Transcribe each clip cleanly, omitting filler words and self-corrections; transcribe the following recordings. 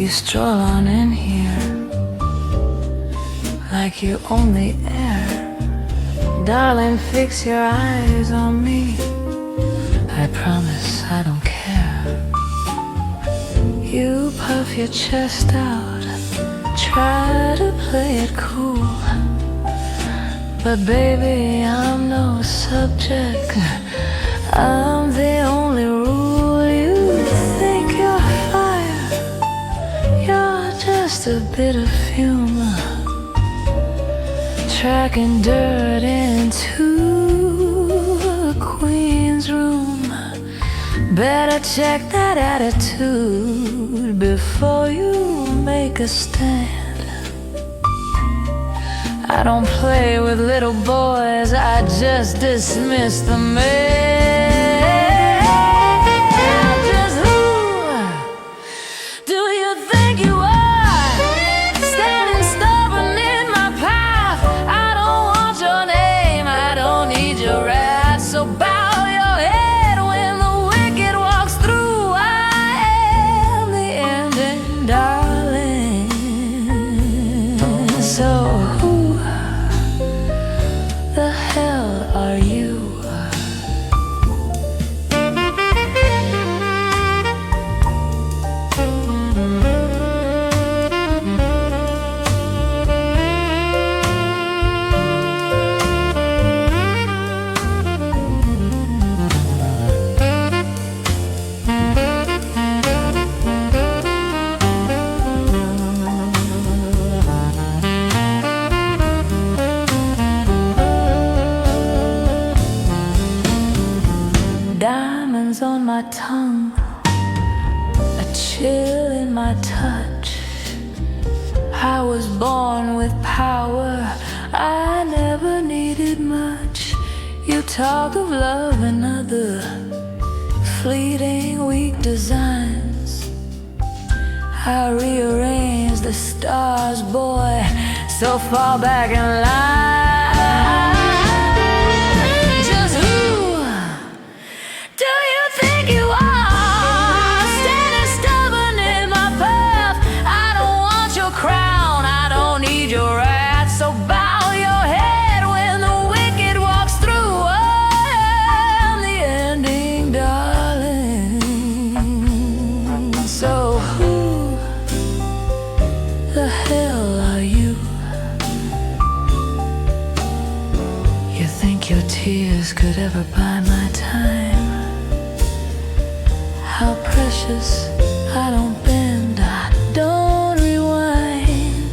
stroll on in here like you own the air. Darling, fix your eyes on me. I promise I don't care. You puff your chest out, try to play it cool, but baby, I'm no subject. I'm the only rule. You think you're fire, you're just a bit of fume, tracking dirt into a queen's room. Better check that attitude before you make a stand. I don't play with little boys, I just dismiss the man. Just who do you think you are, standing stubborn in my path? I don't want your name, I don't need your wrath. So bow your head when the wicked walks through. I am the ending, darling. So who the hell are you? Diamonds on my tongue, a chill in my touch. I was born with power, I never needed much. You talk of love and other fleeting weak designs. I rearrange the stars, boy, so far back in line. Your tears could ever buy my time. How precious, I don't bend, I don't rewind.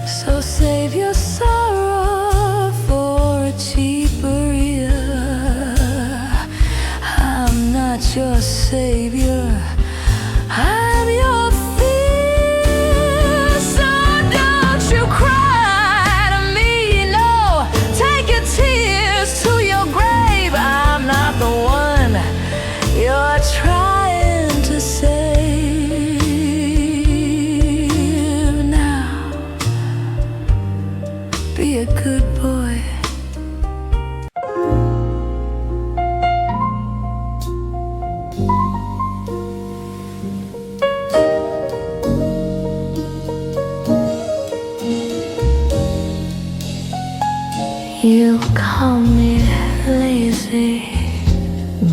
So save your sorrow for a cheaper ear. I'm not your savior, I'm your fear. So don't you cry. You're trying to save now. Be a good boy. You call me lazy,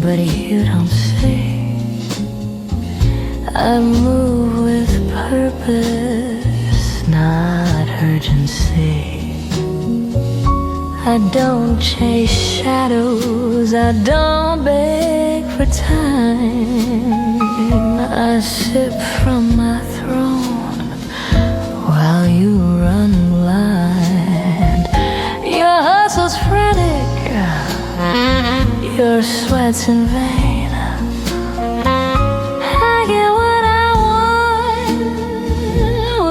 but you don't see. I move with purpose, not urgency. I don't chase shadows, I don't beg for time. I sip from my throne while you run blind. Your hustle's frantic, your sweat's in vain. I get what I want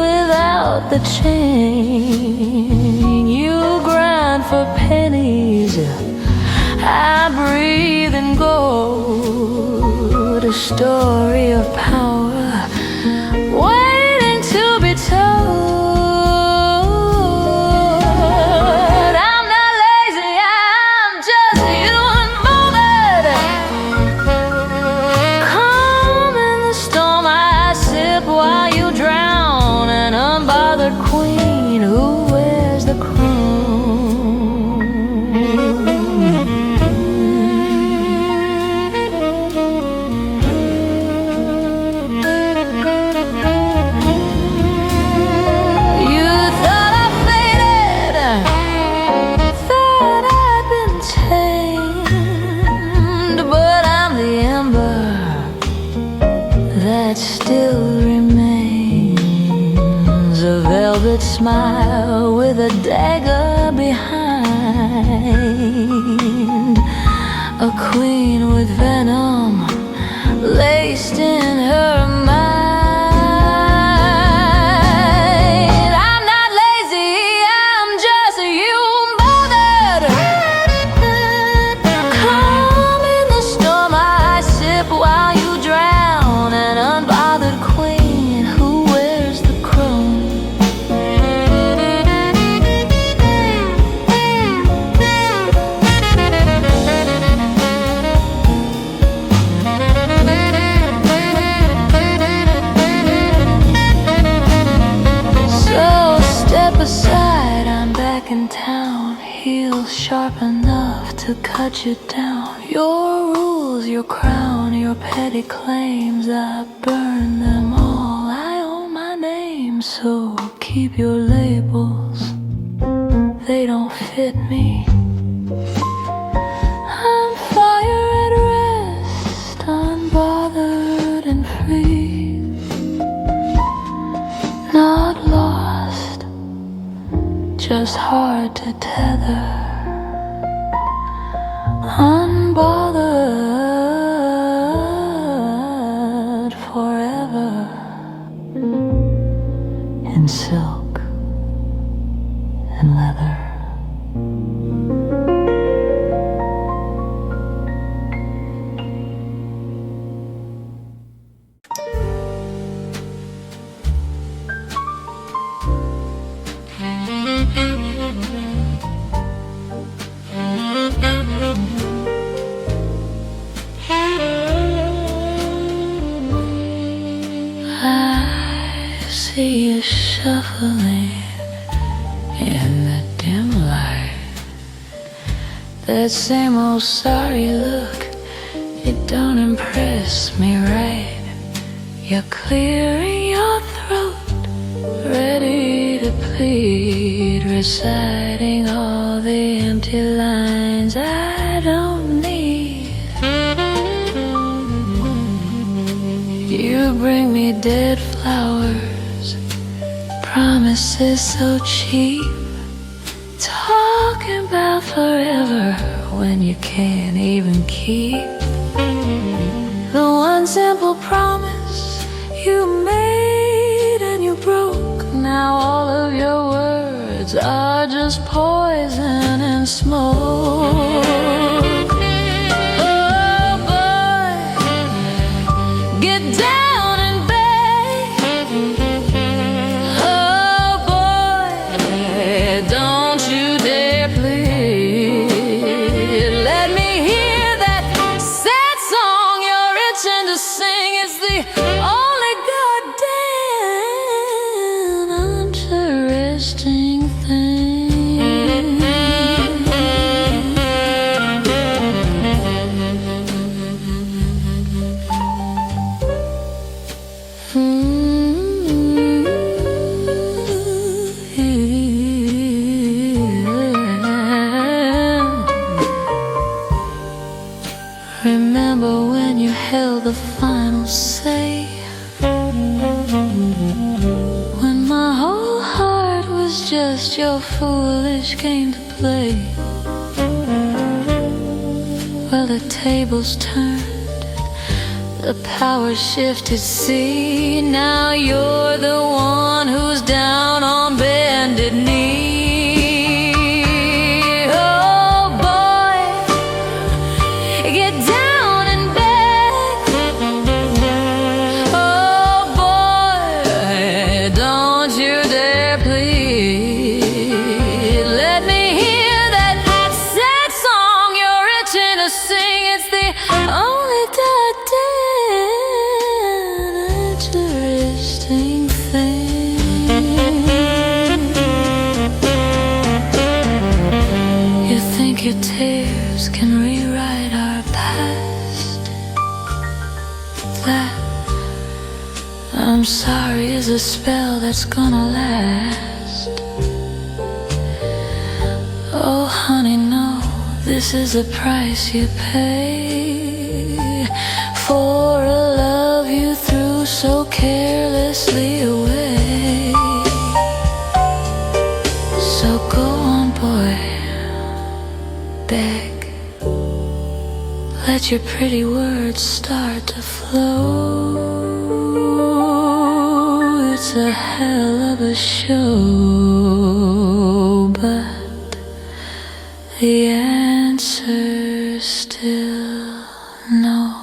without the chain. You grind for pennies, I breathe in gold. A story of power waiting to be told. smile with a dagger behind. A queen with venom laced in her mind. I'm not lazy, I'm just unbothered. Calm in the storm I sip while you drown. An unbothered queen who wears the crown. Aside, I'm back in town, heels sharp enough to cut you down. Your rules, your crown, your petty claims, I burn them all. I own my name, so keep your labels, they don't fit me. I'm fire at rest, unbothered and free, not lost, just hard to tether. Unbothered forever in silk and leather. I see you shuffling in the dim light. That same old sorry look, it don't impress me right. You're clearing your throat, ready to plead, reciting all the empty lines I don't need. You bring me dead flowers, promises so cheap, talking about forever when you can't even keep the one simple promise you made and you broke. Now all of your words are just poison and smoke. Oh boy, get down and beg. Oh boy, don't you dare plead. Let me hear that sad song you're itching to sing. It's the only goddamn interesting thing. Remember when you held the final say, when my whole heart was just your foolish game to play. Well, the tables turned, the power shifted, see. Now you're the one who's down on bended knee. Oh boy, get down and beg. Oh boy, don't you dare plead. Let me hear that sad song you're itching to sing. It's the only goddamn interesting thing. You think your tears can rewrite our past? That, I'm sorry, is a spell that's gonna last. Oh honey, no, this is the price you pay for a love you threw so carelessly away. let your pretty words start to flow. It's a hell of a show, but the answer's still no.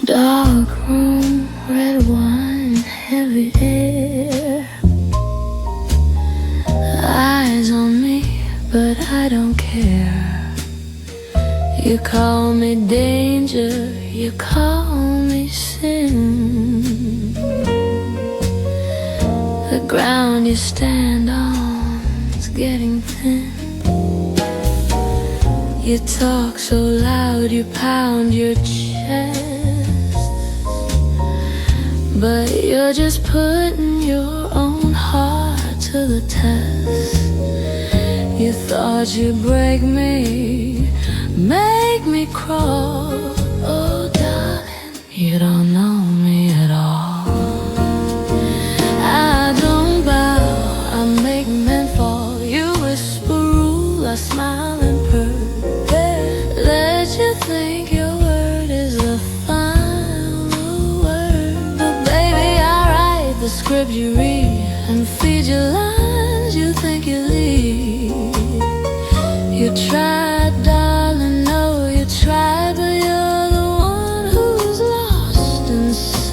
Dark room, red wine, heavy air. Eyes on me, but I don't care. You call me danger, you call me sin. The ground you stand on is getting thin. You talk so loud, you pound your chest, but you're just putting your own heart to the test. You thought you'd break me, make me crawl. Oh darling, you don't know me at all. I don't bow, I make men fall. You whisper rule, I smile and purr. Let you think your word is the final word, but baby I write the script you read and feed you lines you think you lead. You tried, darling, no, you tried, but you're the one who's lost inside.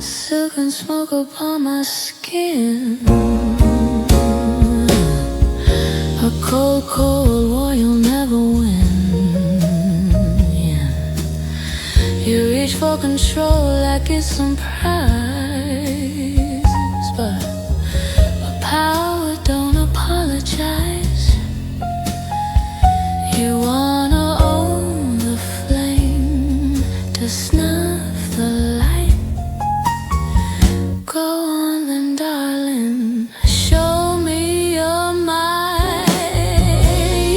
Silk and smoke upon my skin, a cold, cold war you'll never win. Yeah. You reach for control like it's some prize, but power don't apologize. You wanna own the flame to snuff the light. Go on then, darling, show me your might.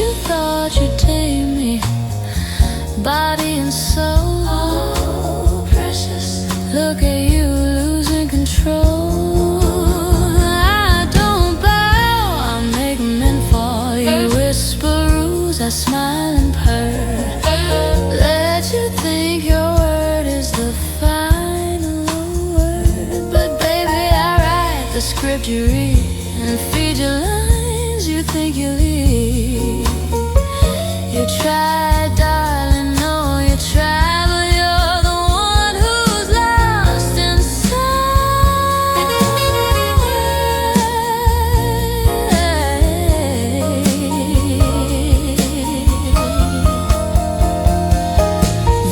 You thought you'd tame me, body and soul. Oh, precious, look at you losing control. I don't bow, I make men fall. You whisper rules, I smile and purr. Let you think your word is the final word, but baby I write the script you read and feed you lines you think you lead. You try, darling, no, you try, but you're the one who's lost inside.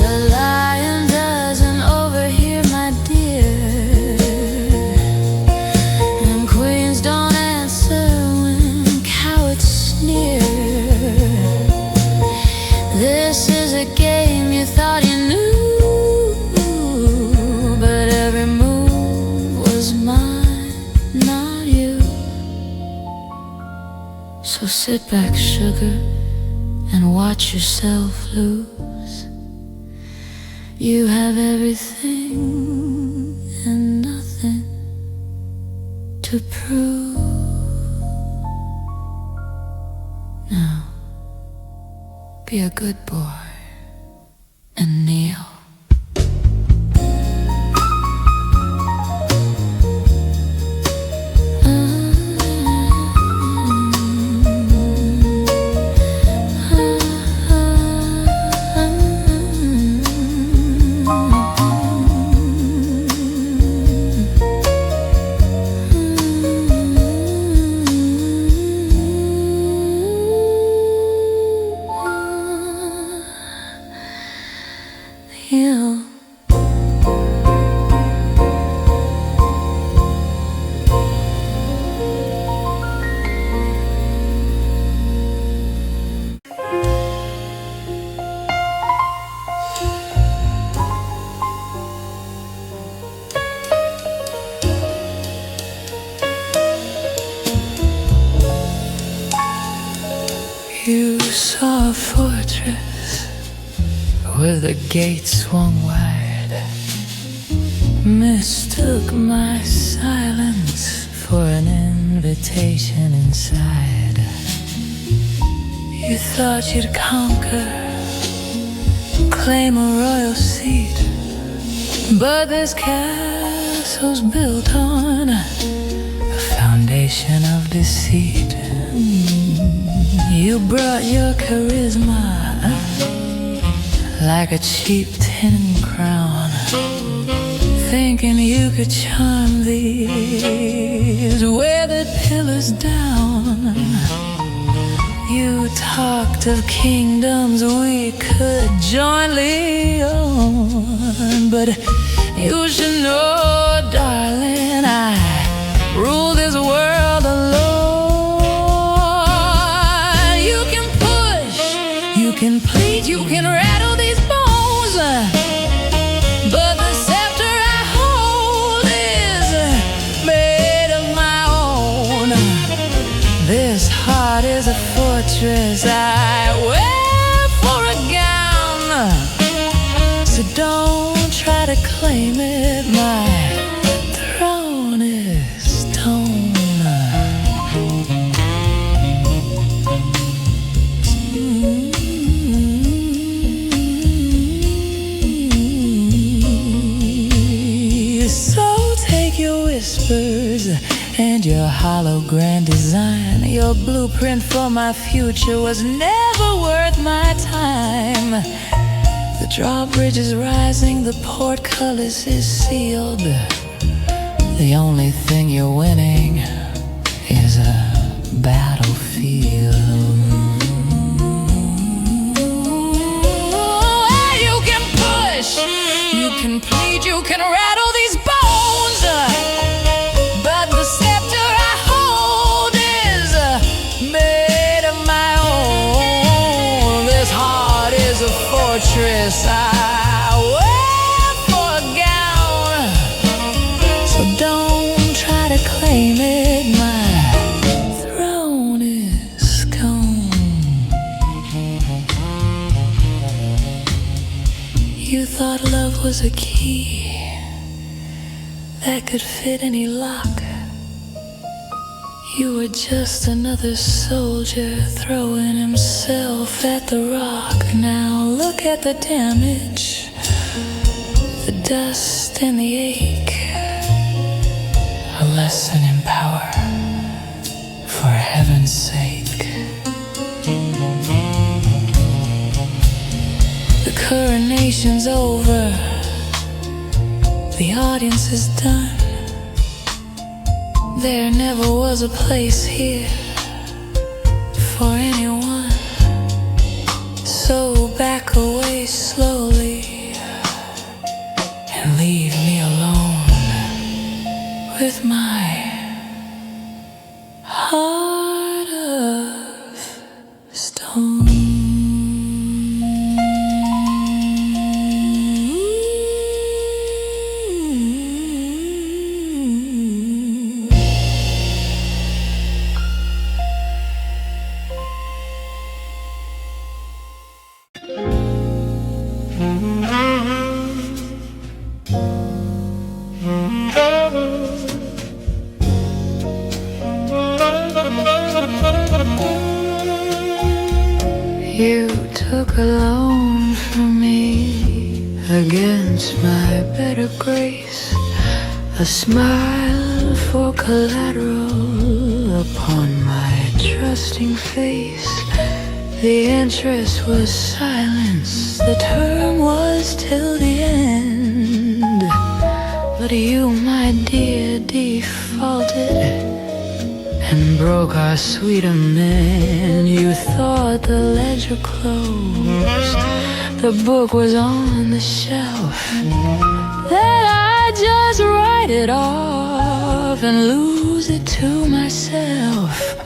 The lion doesn't overhear, my dear, and queens don't answer when cowards sneer. This is a game you thought you knew, but every move was mine, not you. So sit back, sugar, and watch yourself lose. You have everything and nothing to prove. Now, be a good boy and kneel. You saw a fortress where the gates swung wide, mistook my silence for an invitation inside. You thought you'd conquer, claim a royal seat, but this castle's built on a foundation of deceit. You brought your charisma like a cheap tin crown, thinking you could charm these weathered pillars down. You talked of kingdoms we could jointly own, but you should know, darling, I rule this world alone. You can plead, you can rattle these bones, but the scepter I hold is made of my own. This heart is a fortress I wear for a gown, so don't try to claim it, my throne is stone. And your hollow grand design, your blueprint for my future was never worth my time. The drawbridge is rising, the portcullis is sealed. The only thing you're winning is a battlefield. You can push, you can plead, you can rattle these bones, but the scepter I hold is made of my own. This heart is a fortress I wear for a gown, so don't try to claim it, my throne is gone. You thought love was a key that could fit any lock. You were just another soldier throwing himself at the rock. Now look at the damage, the dust and the ache. A lesson in power, for heaven's sake. The coronation's over, the audience is done. There never was a place here for anyone, so back away slowly and leave me alone with my heart of stone. You took a loan from me against my better grace, a smile for collateral upon my trusting face. The interest was silence, the term was till the end. But you, my dear, defaulted and broke our sweet amend. You thought the ledger closed, the book was on the shelf, that I'd just write it off and lose it to myself.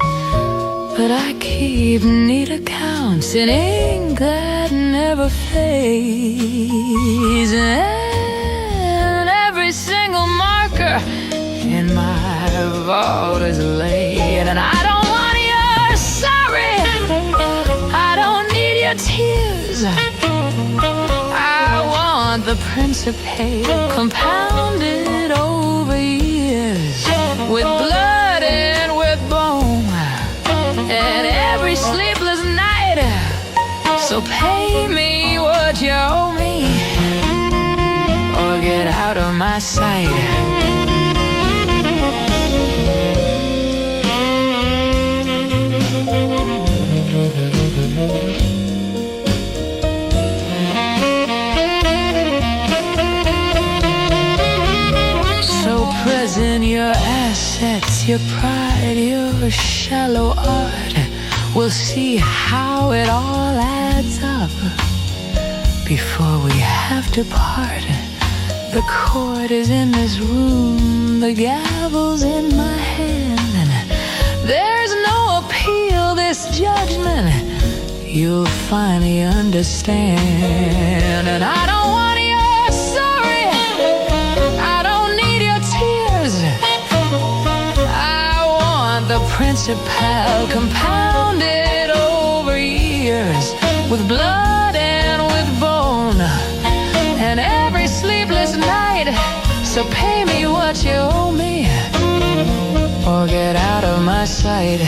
But I keep neat accounts in ink that never fades, and every single marker in my vault is laid. And I don't want your sorry, I don't need your tears, I want the principate compounded over years, with blood and with bone, and every sleepless night. So pay me what you owe me, or get out of my sight. So present your assets, your pride, your shallow art. We'll see how it all adds up before we have to part. The court is in this room, the gavel's in my hand, and there's no appeal, this judgment you'll finally understand. And I don't want your sorry, I don't need your tears, I want the principal compounded over years, with blood and with bone, and every sleepless night. So pay me what you owe me, or get out of my sight.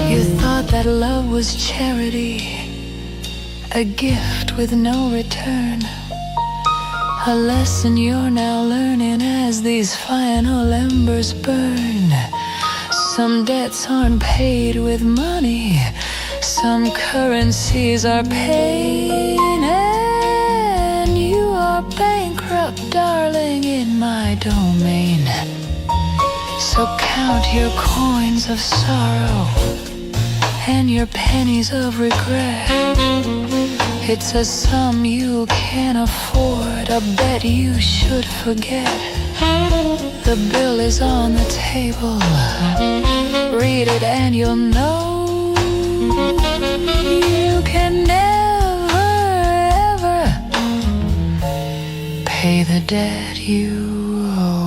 You thought that love was charity, a gift with no return, a lesson you're now learning as these final embers burn. Some debts aren't paid with money, some currencies are paid, and you are bankrupt, darling, in my domain. So count your coins of sorrow and your pennies of regret. It's a sum you can't afford, a bet you should forget. The bill is on the table, read it and you'll know you can never, ever pay the debt you owe.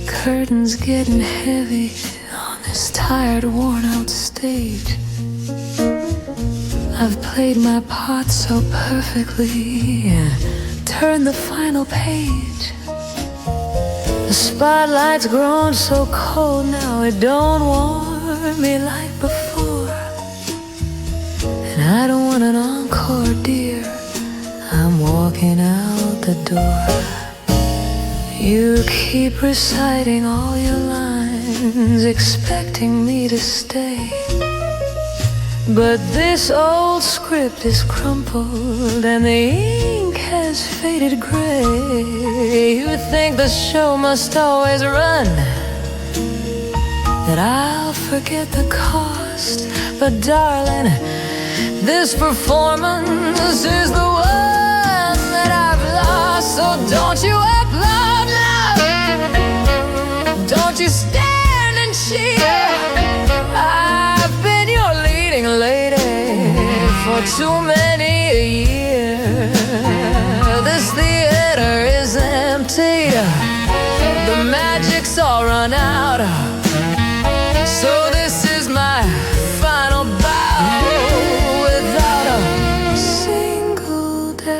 Curtains getting heavy on this tired, worn-out stage. I've played my part so perfectly, turned the final page. The spotlight's grown so cold now, it don't warm me like before. And I don't want an encore, dear, I'm walking out the door. You keep reciting all your lines, expecting me to stay. But this old script is crumpled and the ink has faded gray. You think the show must always run, that I'll forget the cost. But darling, this performance is the one that I've lost. So don't you applaud now, don't you stand and cheer. I've been your leading lady for too many a year. This theater is empty, the magic's all run out. So this is my final bow, without a single doubt.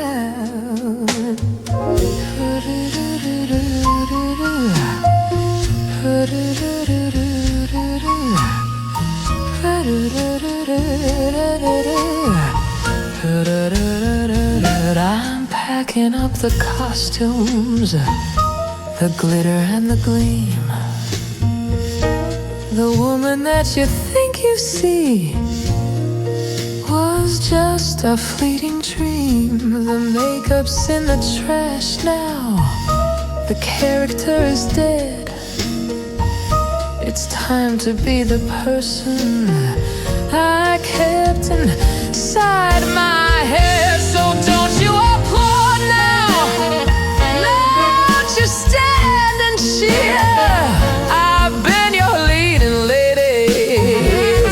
I'm packing up the costumes, the glitter and the gleam. The woman that you think you see was just a fleeting dream. The makeup's in the trash now, the character is dead. It's time to be the person I kept inside my head. So don't you applaud now, don't you stand and cheer. I've been your leading lady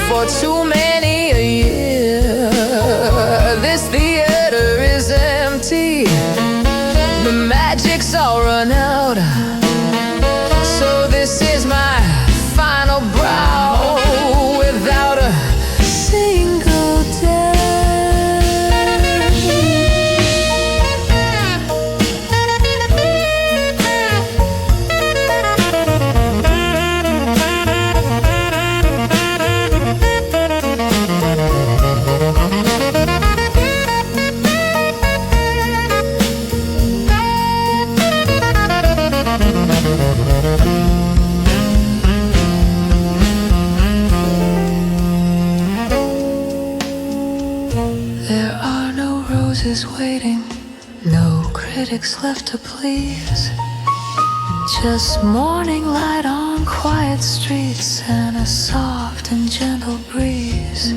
for too many a year. This theater is empty, the magic's all run out. So this is my final brow without a single day. There are no roses waiting, no critics left to please. Just morning light on quiet streets and a soft and gentle breeze.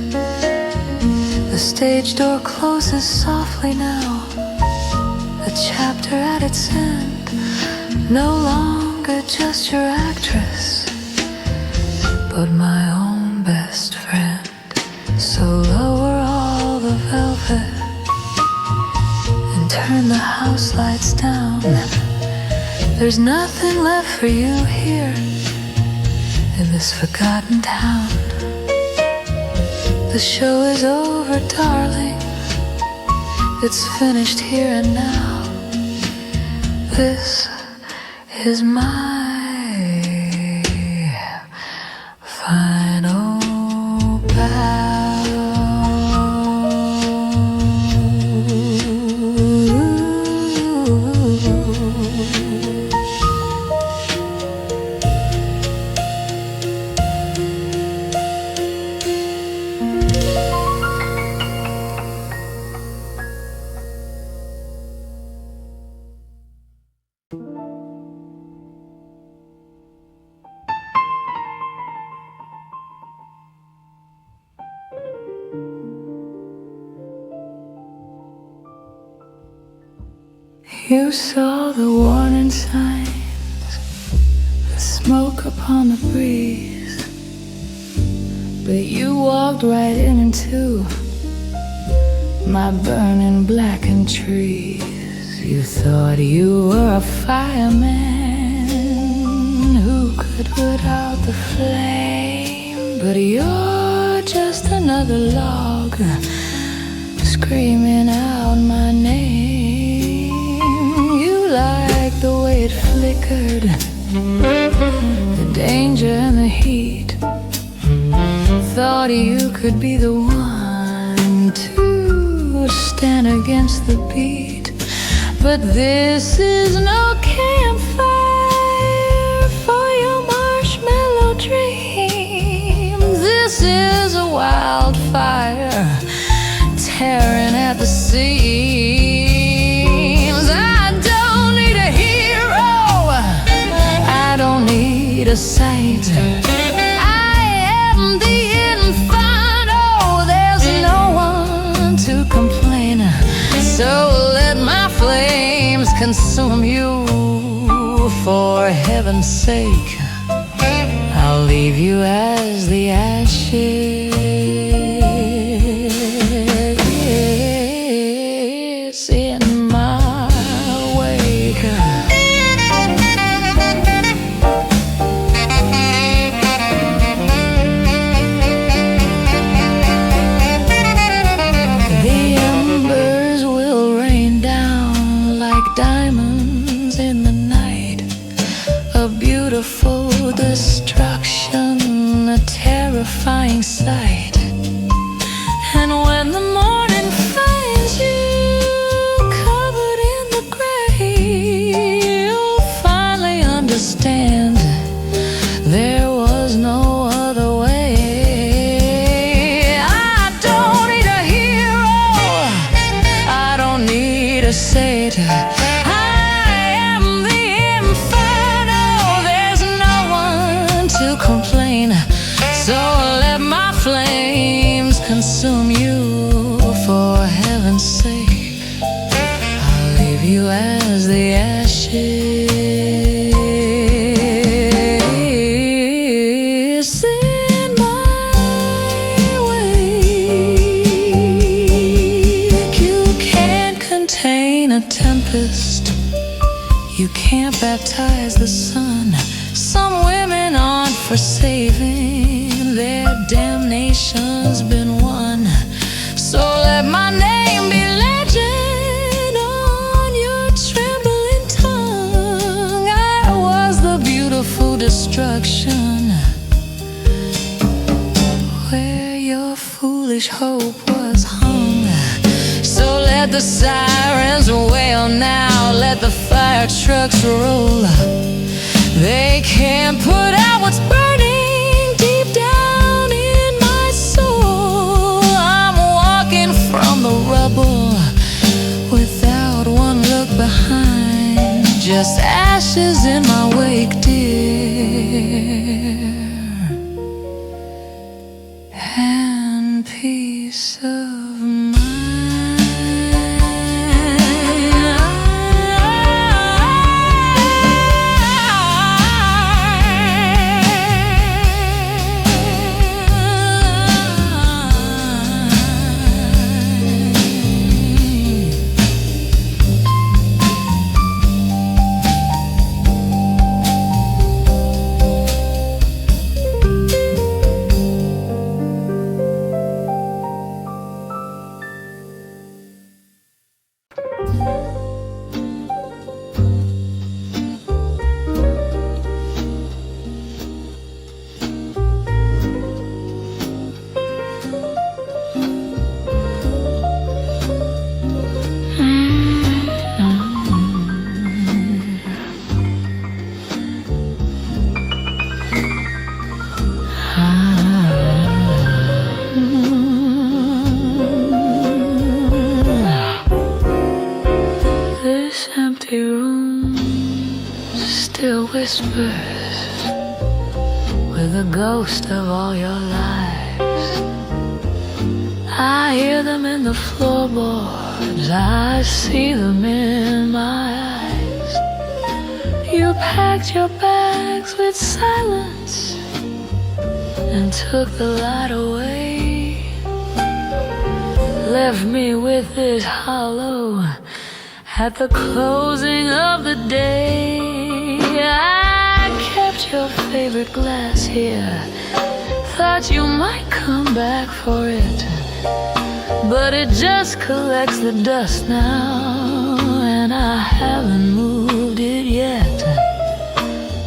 The stage door closes softly now, a chapter at its end. No longer just your actress, but my own best friend. So lower all the velvet and turn the house lights down. There's nothing left for you here in this forgotten town. The show is over, darling. It's finished here and now. This is my final bow. You saw the warning signs, the smoke upon the breeze, but you walked right into my burning blackened trees. You thought you were a fireman who could put out the flame, but you're just another log screaming out my name. Like the way it flickered, the danger and the heat. Thought you could be the one to stand against the beat. But this is no campfire for your marshmallow dreams. This is a wildfire tearing at the seams. A sight. I am the inferno. There's no one to complain. So let my flames consume you. For heaven's sake, I'll leave you as the ashes in my wake. Beautiful destruction, a terrifying sight. And when the consume you. For heaven's sake, I'll leave you as the ashes in my wake. You can't contain a tempest, you can't baptize the sun. Some women aren't for saving, their damnation's been won. So let my name be legend on your trembling tongue. I was the beautiful destruction where your foolish hope was hung. So let the sirens wail now, let the fire trucks roll. They can't put out what's burning deep down in my soul. I'm walking from the rubble without one look behind, just ashes in my wake, dear, and peace of mind. Whispers with the ghost of all your lives. I hear them in the floorboards, I see them in my eyes. You packed your bags with silence and took the light away. Left me with this hollow at the closing of the day. I kept your favorite glass here, thought you might come back for it, but it just collects the dust now, and I haven't moved it yet.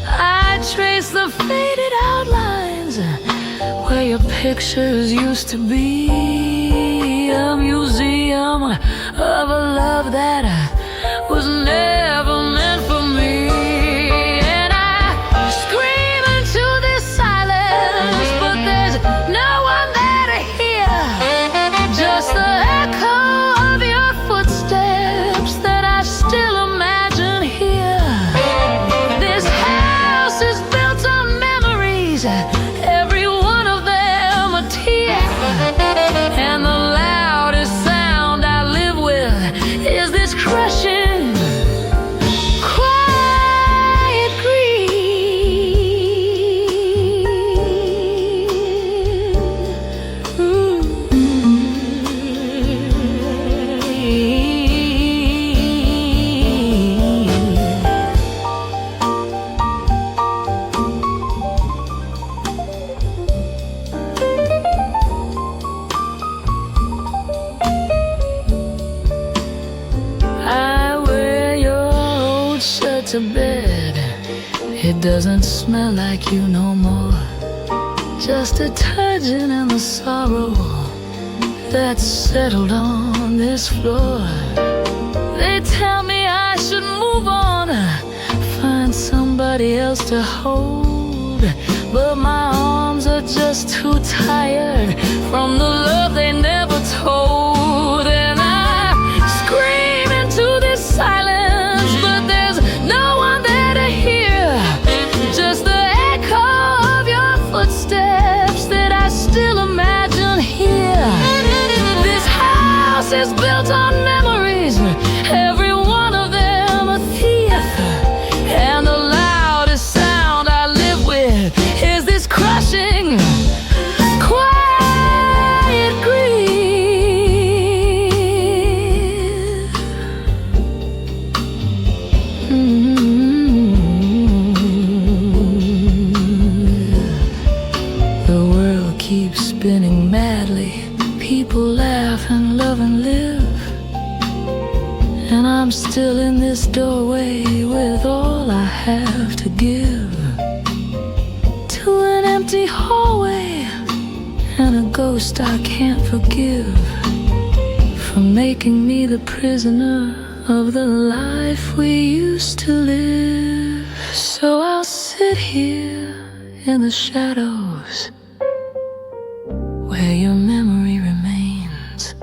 I trace the faded outlines where your pictures used to be, a museum of a love that was never meant for me. To bed, it doesn't smell like you no more, just detergent and the sorrow that's settled on this floor. They tell me I should move on, find somebody else to hold, but my arms are just too tired from the love they never told. And I scream into this silence, but there's no one there to hear, just the echo of your footsteps that I still imagine here. is built on memories, every one of them a thief. And the loudest sound I live with is this crushing, quiet grief. The world keeps spinning madly. People laugh and love and live, and I'm still in this doorway with all I have to give, to an empty hallway and a ghost I can't forgive, for making me the prisoner of the life we used to live. So I'll sit here in the shadows where your memory remains,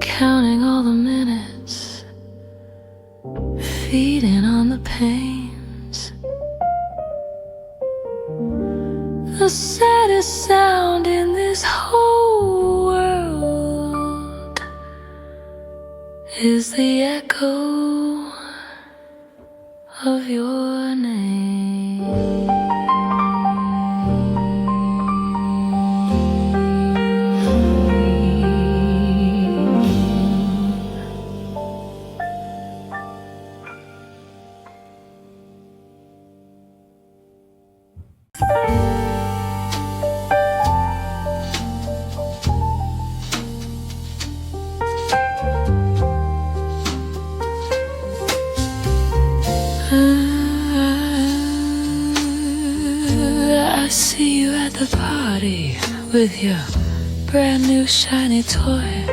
counting all the minutes, feeding on the pains. The saddest sound in this whole world is the echo of your name. I see you at the party with your brand new shiny toy.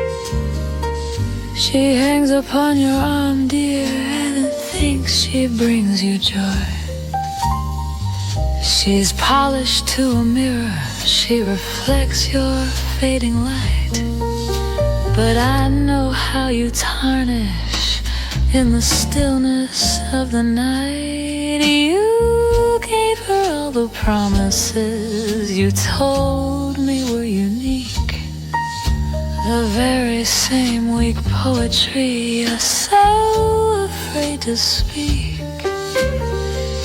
She hangs upon your arm, dear, and thinks she brings you joy. She's polished to a mirror, she reflects your fading light. But I know how you tarnish in the stillness of the night. You gave her all the promises you told me were unique, the very same weak poetry you're so afraid to speak.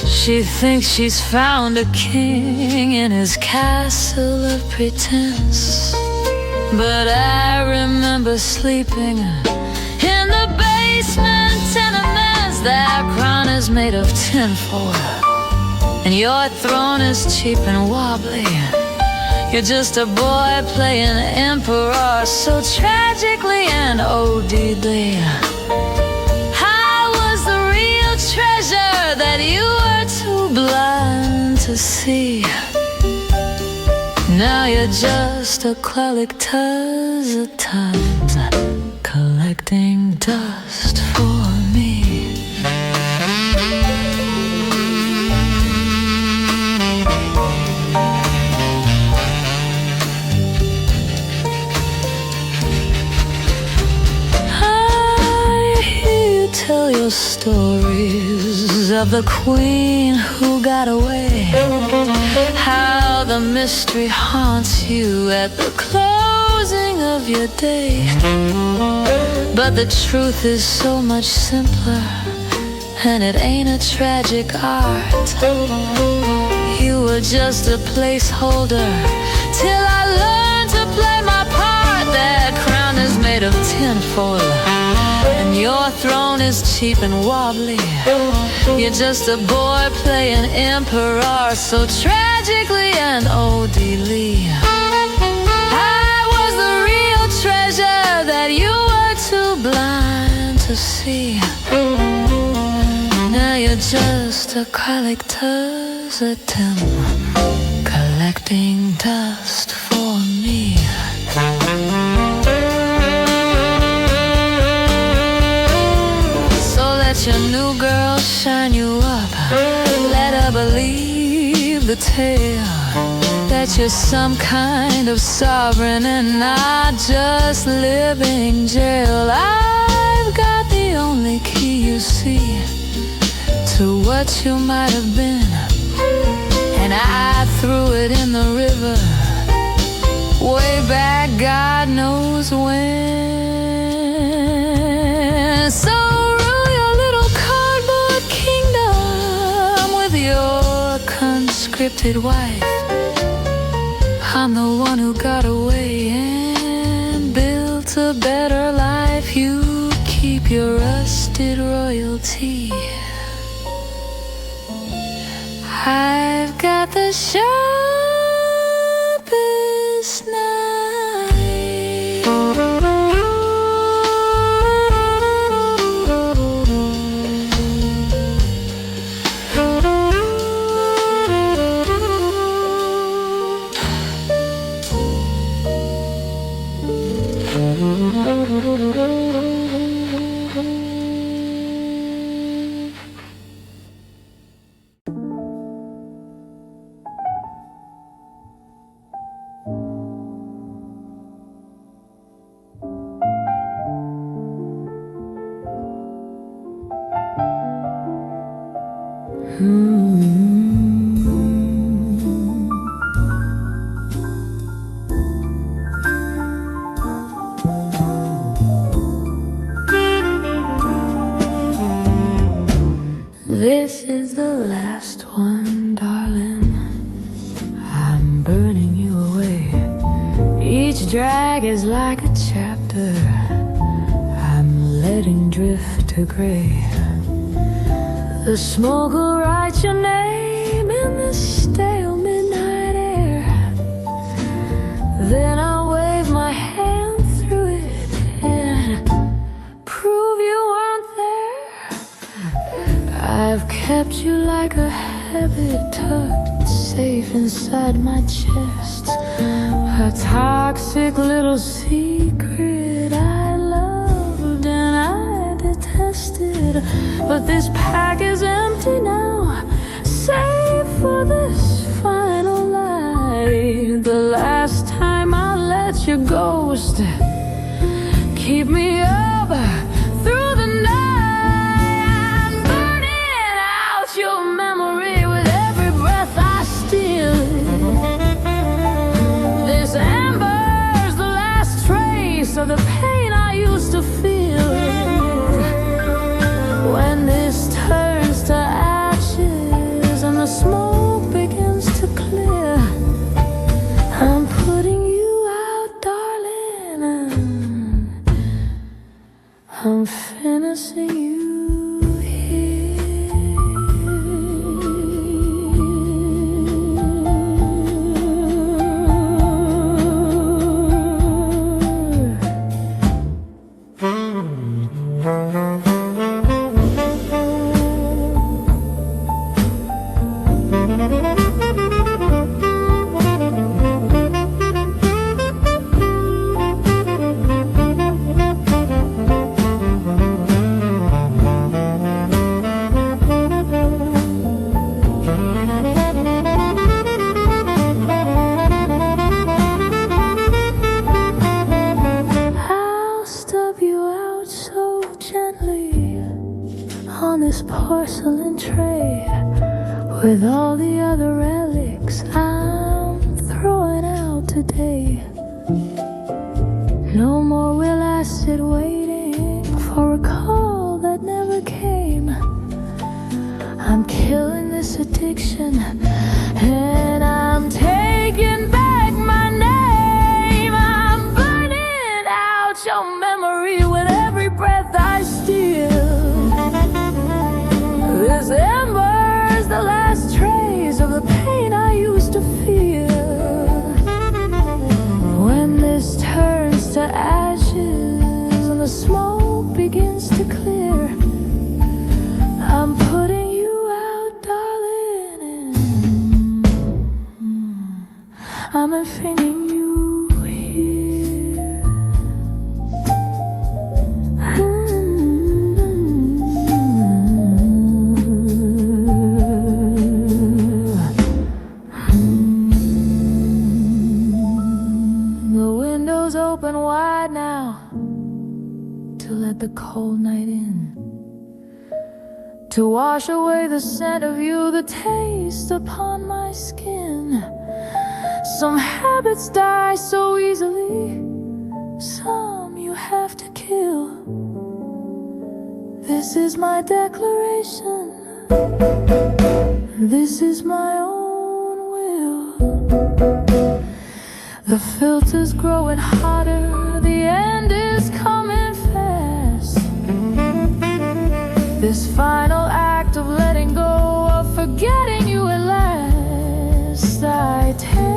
She thinks she's found a king in his castle of pretense, but I remember sleeping in the basement tenements. That crown is made of tinfoil, and your throne is cheap and wobbly. You're just a boy playing emperor so tragically and OD'ly. I was the real treasure that you were too blind to see. Now you're just a collector's at times, collecting dust for me. Tell your stories of the queen who got away, how the mystery haunts you at the closing of your day. But the truth is so much simpler, and it ain't a tragic art. You were just a placeholder till I learned to play my part. That crown is made of tinfoil, and your throne is cheap and wobbly. You're just a boy playing emperor so tragically and OD'ly. I was the real treasure that you were too blind to see. Now you're just a collector's attempt, collecting dust for me. Let your new girl shine you up, let her believe the tale that you're some kind of sovereign and not just living jail. I've got the only key, you see, to what you might have been, and I threw it in the river way back, God knows when. So rule your little cardboard kingdom with your conscripted wife. I'm the one who got away and built a better life. You keep your rusted royalty. I've got the sharpest knife. This is the last one, darling. I'm burning you away. Each drag is like a chapter I'm letting drift to gray. The smoke will write your name in the stale midnight air. Then I'll wave my hand through it and prove you weren't there. I've kept you like a habit, tucked safe inside my chest. A toxic little secret I loved and I detested. But this pack is empty now, save for this final lie. The last time I let your ghost keep me up through the night. I'm burning out your memory with every breath I steal. This ember's the last trace of the pain I used to feel. When this turns to ashes and the smoke begins to clear, I'm putting you out, darling. I'm finishing you porcelain tray with all the other relics I'm throwing out today. No more will I sit waiting for a call that never came. I'm killing this addiction and I'm taking back my name. I'm burning out your memory with every breath I steal. This ember's the last trace of the pain I used to feel. When this turns to ashes and the smoke begins to clear, I'm putting you out, darling, and I'm infinite you here. The window's open wide now to let the cold night in, to wash away the scent of you, the taste upon my skin. Some habits die so easily, some you have to kill. This is my declaration, this is my own will. The filter's growing hotter, the end is coming fast. This final act of letting go, of forgetting you at last, I take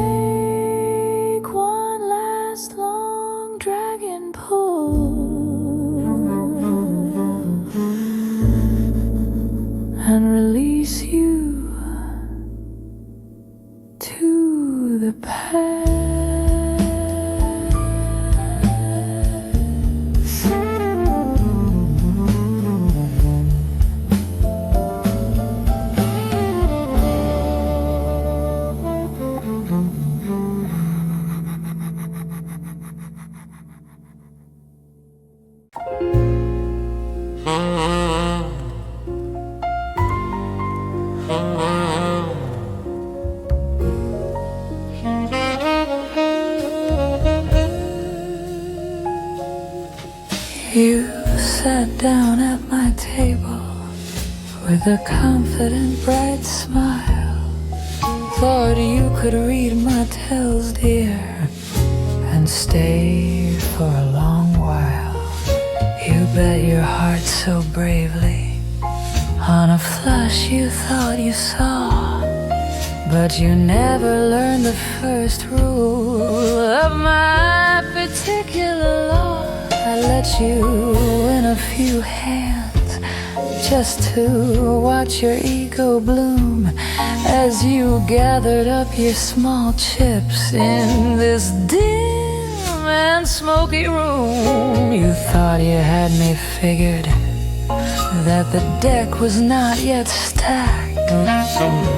one last long dragon pull and release you to the past. You sat down at my table with a confident, bright smile. Thought you could read my tells, dear, and stay for a long while. You bet your heart so bravely on a flush you thought you saw, but you never learned the first rule of my particular law. I let you in a few hands just to watch your ego bloom as you gathered up your small chips in this dim and smoky room. You thought you had me figured, that the deck was not yet stacked,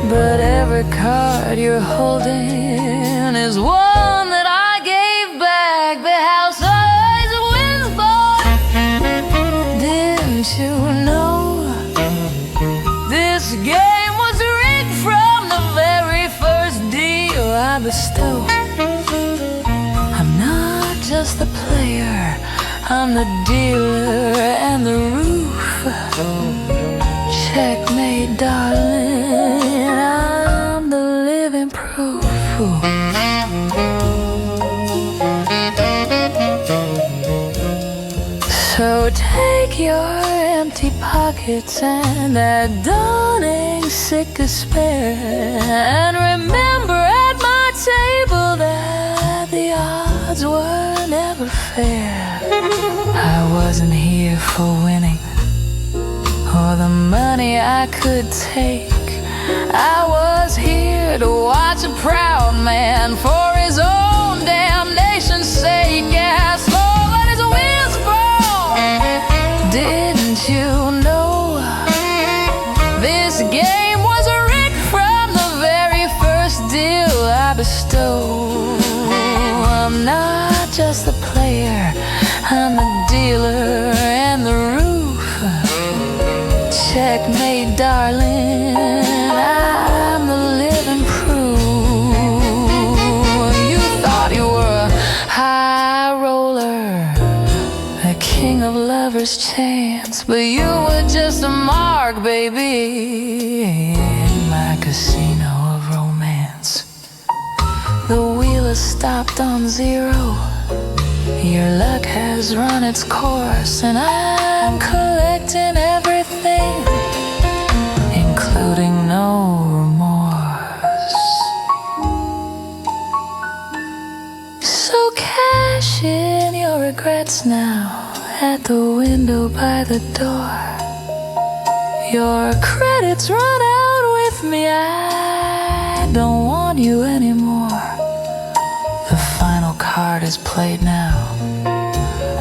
but every card you're holding is one that I gave back. The house always wins, boy. Didn't you know this game was rigged from the very first deal I bestowed? I'm not just the player, I'm the dealer and the roof. Checkmate, darling, I'm the living proof. So take your empty pockets and that dawning sick despair, and remember at my table that the odds were never fair. I wasn't here for winning or the money I could take. I was here to watch a proud man for his own damnation's sake. Yeah, slow but his wheels fall. Didn't you know this game was rigged from the very first deal I bestowed? I'm not just the player, I'm the dealer and the roof. Checkmate, darling, I'm the living proof. You thought you were a high roller, a king of lovers' chance, but you were just a mark, baby, in my casino of romance. The wheel has stopped on zero, your luck has run its course, and I'm collecting everything, including no remorse. So cash in your regrets now at the window by the door. Your credits run out with me, I don't want you anymore. The final card is played now,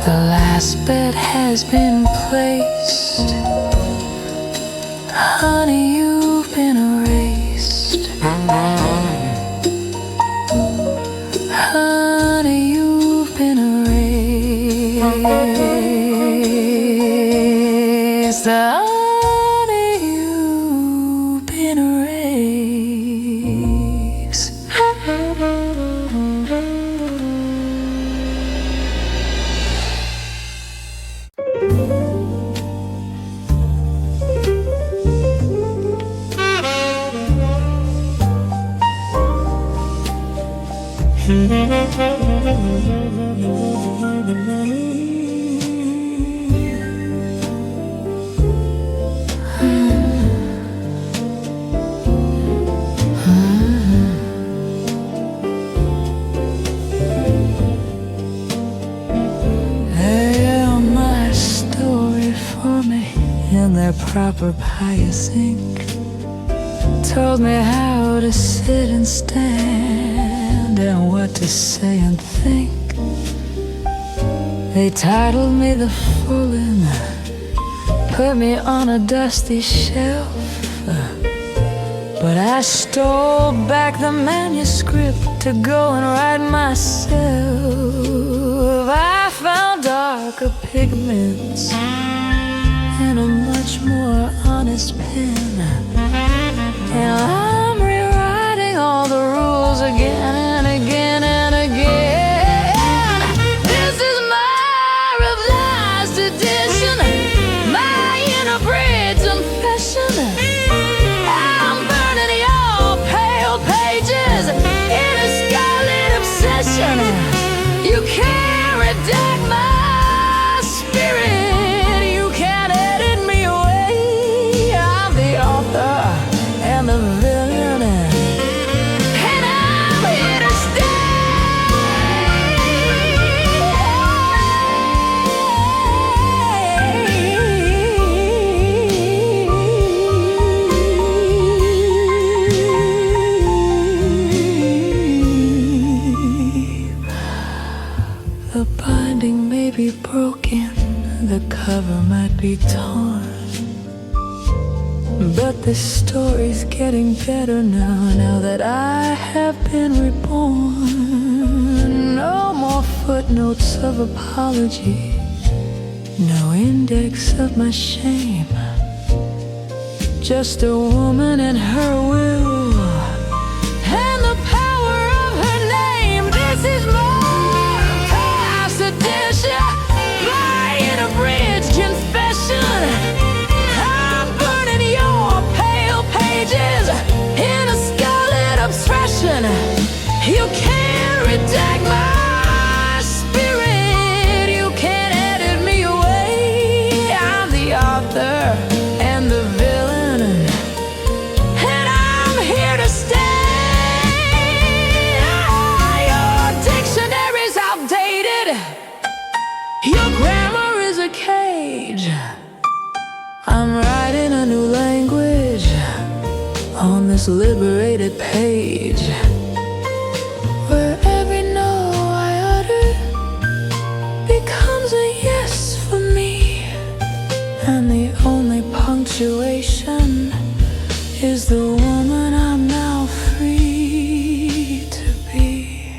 the last bet has been placed. Honey, you've been erased. Honey, you've been erased. Honey, you've been erased. In their proper pious ink, told me how to sit and stand and what to say and think. They titled me the Fallen, put me on a dusty shelf, but I stole back the manuscript to go and write myself. I found darker pigments and a much more honest pen, and I'm rewriting all the rules again and again and again. This is my revised edition, my inabreed confession. I'm burning your pale pages in a scarlet obsession. You can't redact my spirit. And the villain, and I'm here to stay. The binding may be broken, the cover might be torn, but this story's getting better now that I have been reborn. No more footnotes of apology, no index of my shame, just a woman and her will and the power of her name. This is my past edition, my inabridged confession. In a scarlet obsession, you can't redact my spirit, you can't edit me away. I'm the author and the villain, and I'm here to stay. Your dictionary's outdated, your grammar is a cage. I'm writing a new language on this liberated page, where every no I utter becomes a yes for me, and the only punctuation is the woman I'm now free to be.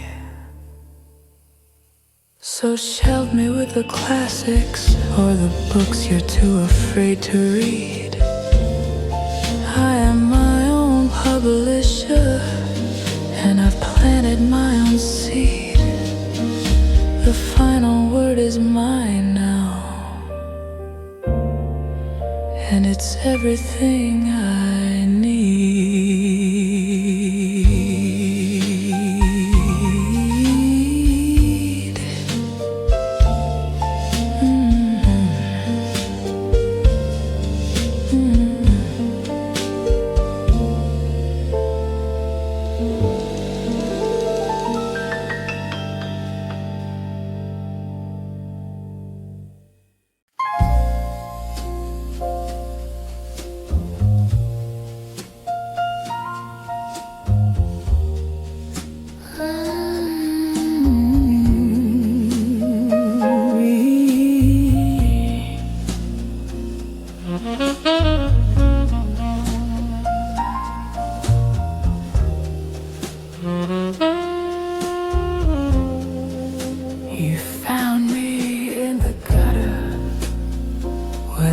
So shelve me with the classics or the books you're too afraid to read. I am my own publisher, and I've planted my own seed. The final word is mine now, and it's everything I need.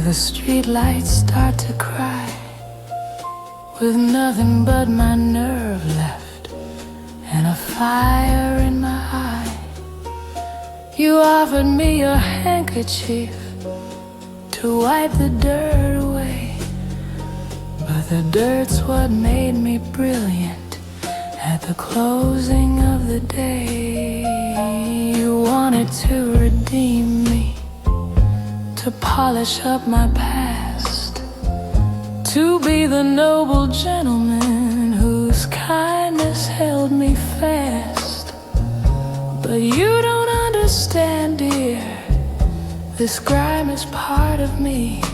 The street lights start to cry, with nothing but my nerve left and a fire in my eye. You offered me your handkerchief to wipe the dirt away, but the dirt's what made me brilliant at the closing of the day, you wanted to redeem me, to polish up my past, to be the noble gentleman whose kindness held me fast. But you don't understand, dear, this grime is part of me.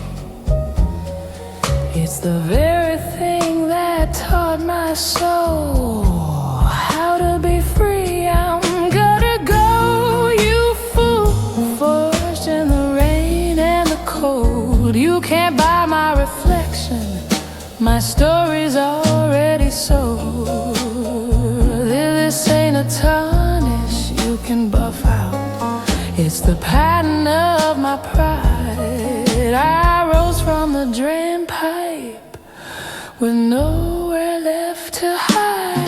It's the very thing that taught my soul how to be free. I'm gonna go, you fool, forged in the rain and the cold. You can't buy my reflection, my story's already sold. This ain't a tarnish you can buff out, it's the pattern of my pride. I rose from the drain pipe with nowhere left to hide.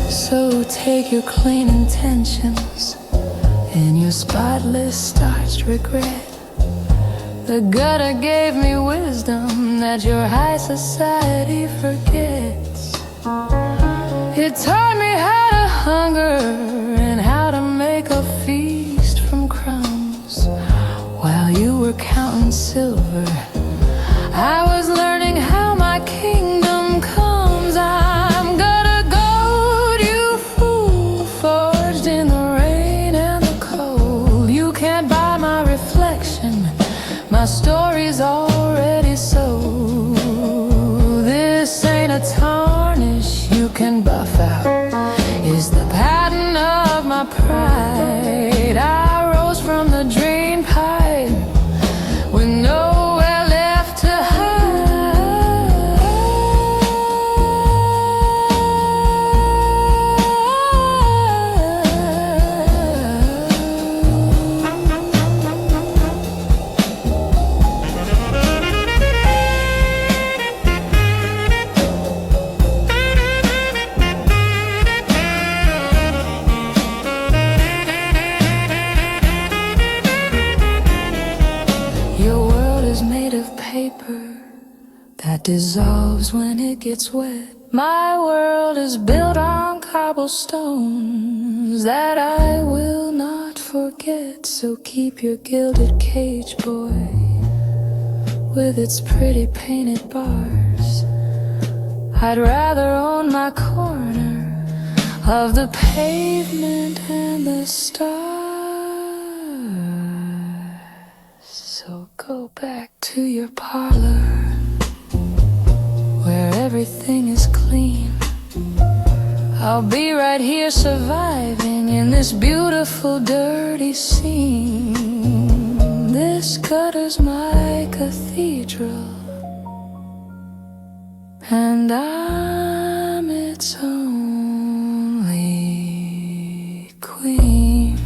So take your clean intentions and your spotless starched regret. The gutter gave me wisdom that your high society forgets. It taught me how to hunger and how to make a feast from crumbs. While you were counting silver, I was learning how my kingdom comes. I'm gonna goad you, fool, forged in the rain and the cold. You can't buy my reflection, my story's already sold. This ain't a tarnish you can buff out, it's the pattern of my pride. I rose from the drain pipe with nowhere left to that dissolves when it gets wet. My world is built on cobblestones that I will not forget. So keep your gilded cage, boy, with its pretty painted bars. I'd rather own my corner of the pavement and the stars. So go back to your parlor where everything is clean. I'll be right here surviving in this beautiful dirty scene. This gutter's my cathedral, and I'm its only queen.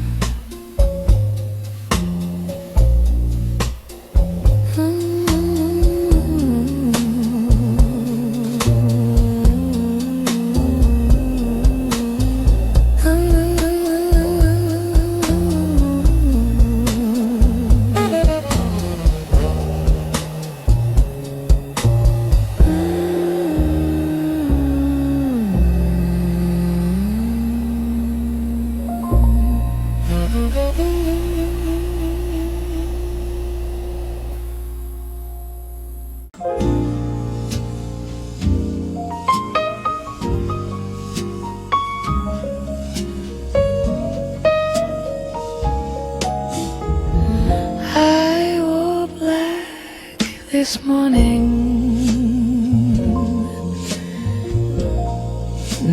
This morning,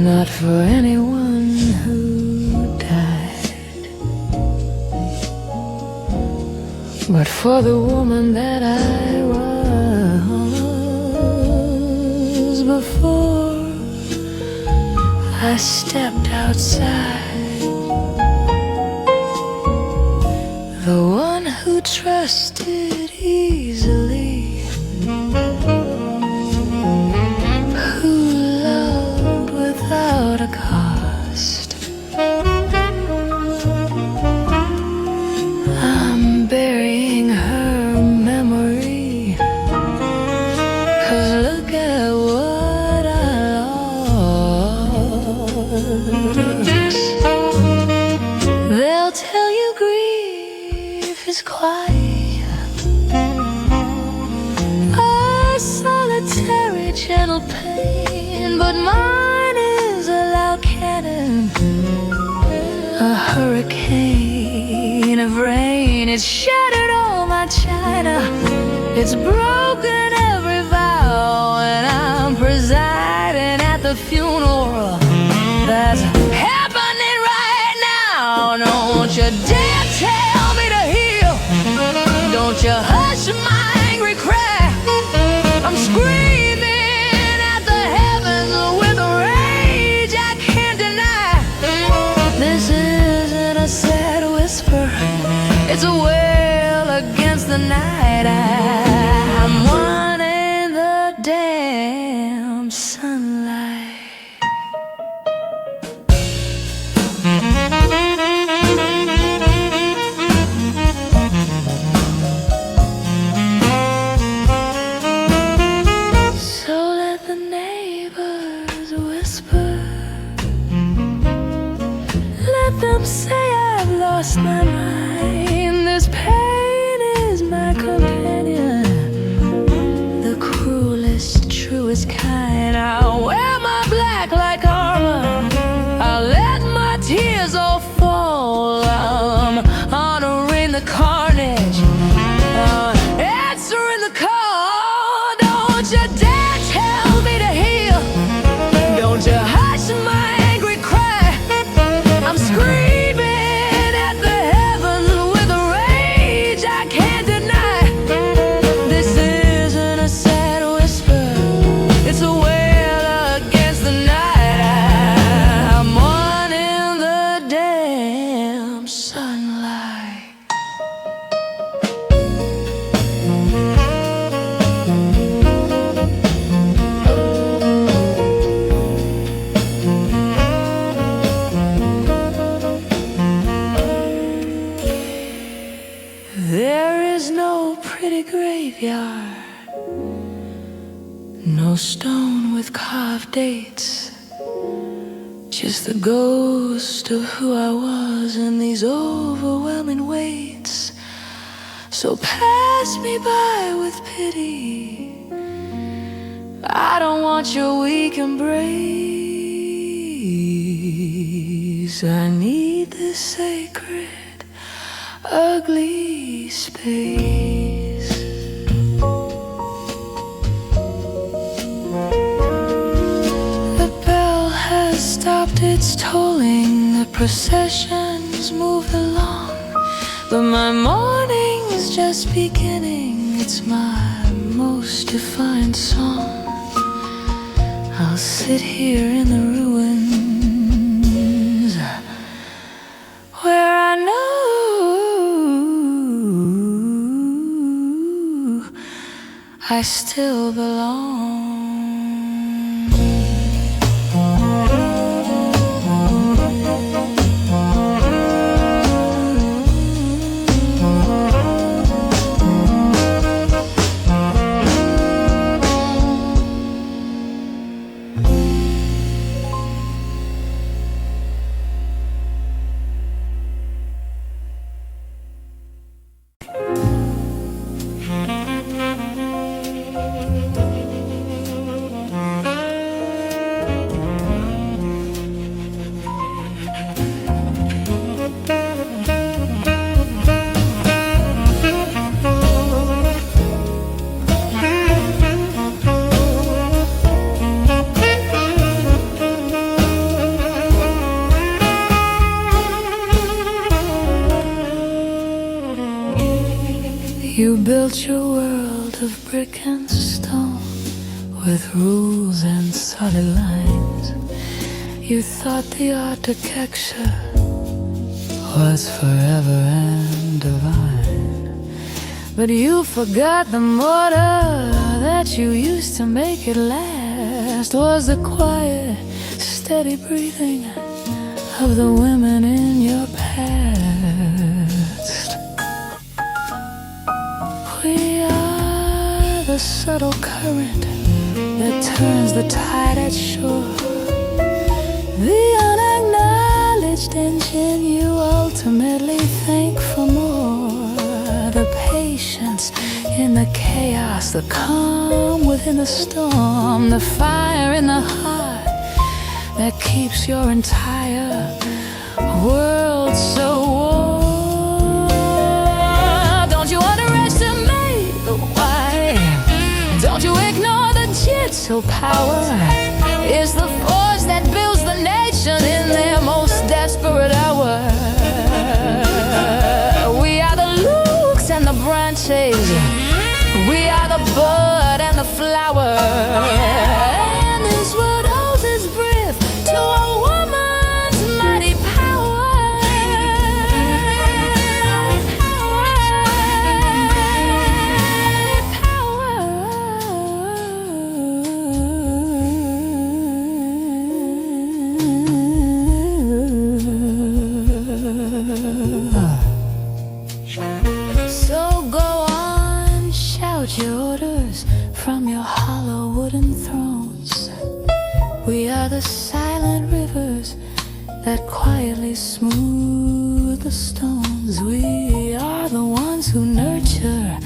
not for anyone who died, but for the woman that I was before I stepped outside. The one who trusted easily, who loved without a cost. tell you grief is quiet, a solitary gentle pain, but mine is a loud cannon, a hurricane of rain. It's shattered all my china, it's broken every vow, and I'm presiding at the funeral that's happening right now. Don't you dare tell me to heal, don't you hush my angry cry. I'm screaming at the heavens with a rage I can't deny. This isn't a sad whisper, it's a wail against the night. I'm wanting the damn sunlight. Say I've lost my mind. This pain is my companion, the cruelest, truest kind. I'll wear my black like armor, I'll let my tears all fall. I'm honoring the carnage, answering the call. Don't you dare tell me to heal, don't you hush my angry cry. I'm screaming graveyard, no stone with carved dates, just the ghost of who I was in these overwhelming weights. So pass me by with pity, I don't want your weak embrace. I need this sacred, ugly space. Stopped its tolling, the processions move along, but my morning's just beginning. It's my most defiant song. I'll sit here in the ruins where I know I still belong. You built your world of brick and stone with rules and solid lines. You thought the architecture was forever and divine, but you forgot the mortar that you used to make it last was the quiet, steady breathing of the women in your past. We are the subtle current that turns the tide at shore, the unacknowledged engine you alter ultimately think for more. The patience in the chaos, the calm within the storm, the fire in the heart that keeps your entire world so warm. Don't you underestimate the why. Don't you ignore the jitsu power. It's the force that builds the nation in their most desperate hour. We are the looks and the branches. We are the bud and the flower. And this world owes its breath to a woman's mighty power. So go on, shout your orders from your hollow wooden thrones. We are the silent rivers that quietly smooth the stones. We are the ones who nurture,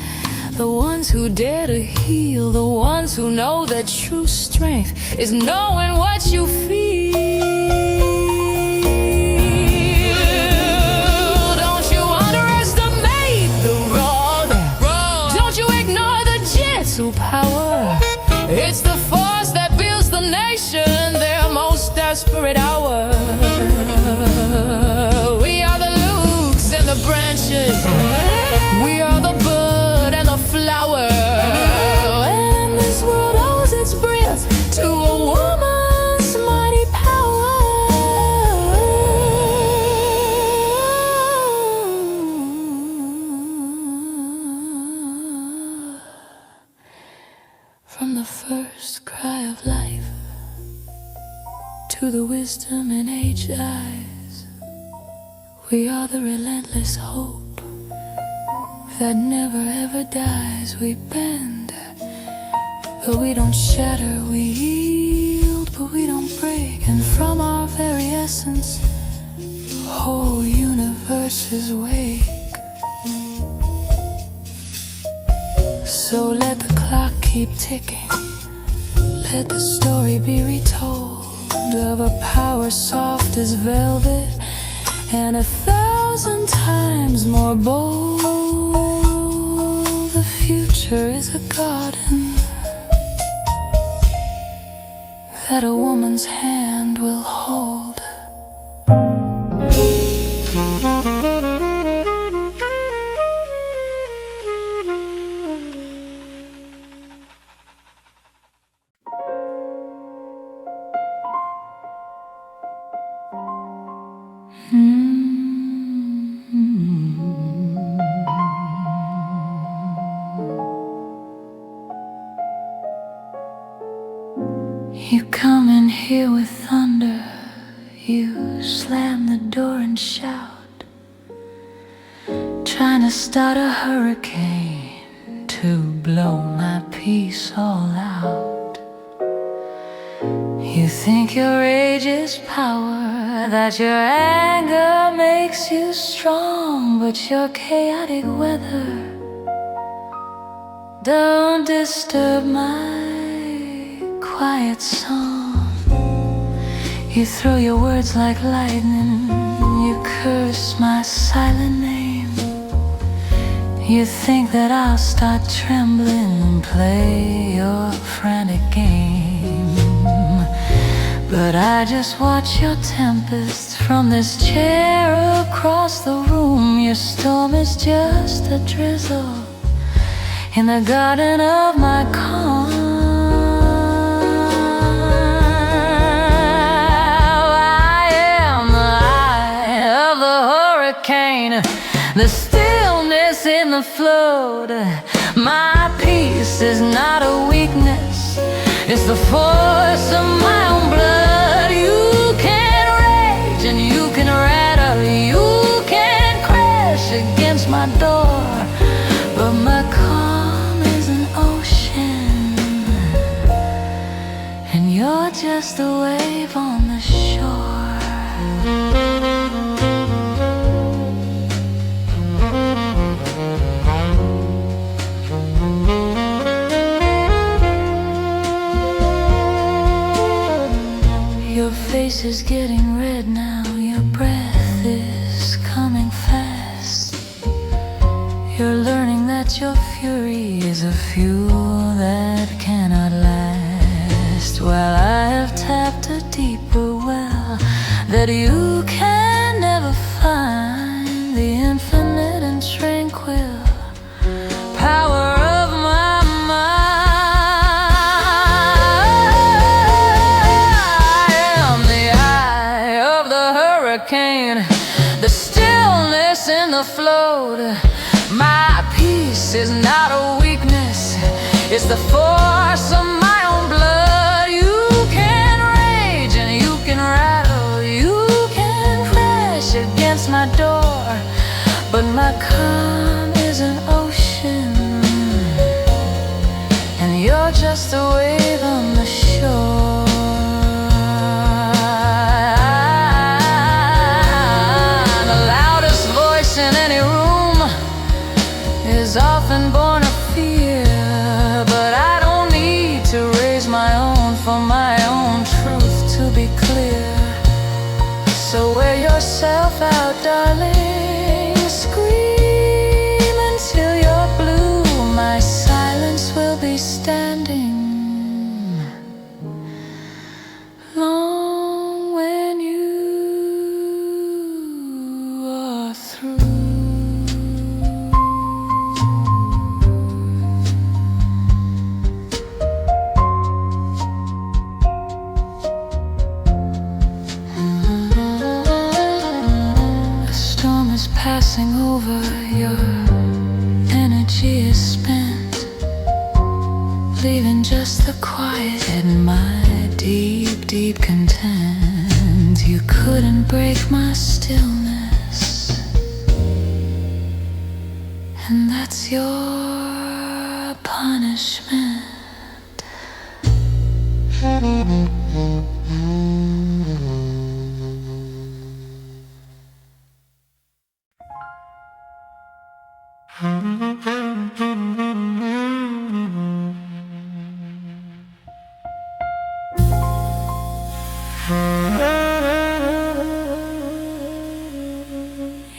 the ones who dare to heal, the ones who know that true strength is knowing what you feel. Don't you underestimate the raw. Don't you ignore the jitsu power. It's the force that builds the nation in their most desperate hour. We are the looks and the branches. We are the bud and the flower. And this world owes its breath to a woman's mighty power. From the first cry of life to the wisdom in aged eyes, we are the relentless hope that never ever dies. We bend, but we don't shatter. We yield, but we don't break. And from our very essence, the whole universe is awake. So let the clock keep ticking. Let the story be retold of a power soft as velvet and 1,000 times more bold. The future is a garden that a woman's hand will hold. You come in here with thunder. You slam the door and shout, trying to start a hurricane to blow my peace all out. You think your rage is power, that your anger makes you strong, but your chaotic weather don't disturb my quiet song. You throw your words like lightning. You curse my silent name. You think that I'll start trembling and play your frantic game. But I just watch your tempest from this chair across the room. Your storm is just a drizzle in the garden of my calm. The stillness in the flood. My peace is not a weakness, it's the force of my own blood. You can rage and you can rattle, you can crash against my door, but my calm is an ocean, and you're just a wave on the shore. is getting red now, your breath is coming fast. You're learning that your fury is a fuel that cannot last. Well, I have tapped a deeper well that you can never find, the infinite and tranquil power of my mind. I am the eye of the hurricane, the stillness in the float. My peace is not a weakness, it's the force of my own blood. You can rage and you can rattle, you can crash against my door, but my calm is an ocean, and you're just a wave on the shore. The loudest voice in any room is often born of fear, but I don't need to raise my own for my own truth to be clear. So wear yourself out, darling, scream until you're blue. My silence will be standing long when you are through. Passing over, your energy is spent, leaving just the quiet and my deep, deep content. You couldn't break my stillness, and that's your punishment.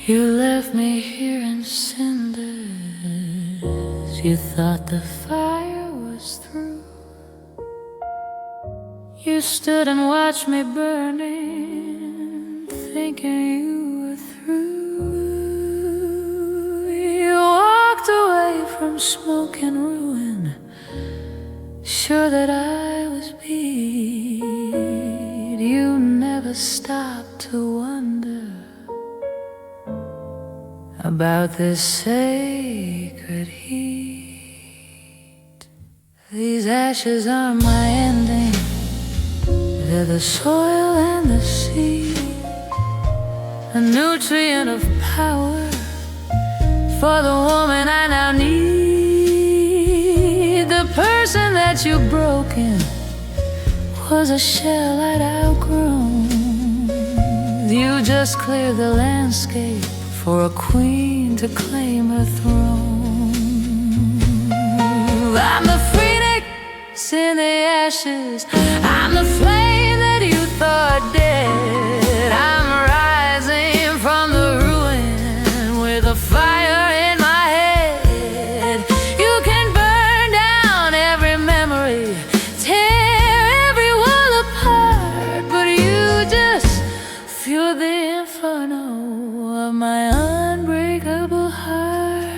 You left me here in cinders. You thought the fire was through. You stood and watched me burning, thinking you were through. You walked away from smoke and ruin, sure that I was beat. You never stopped to wonder about this sacred heat. These ashes are my ending, they're the soil and the seed, a nutrient of power for the woman I now need. The person that you've broken was a shell I'd outgrown. You just cleared the landscape for a queen to claim her throne. I'm the phoenix in the ashes, I'm the flame that you thought dead. I'm rising from the ruin with a fire in my head. You can burn down every memory, tear every wall apart, but you just fuel the inferno of my unbreakable heart.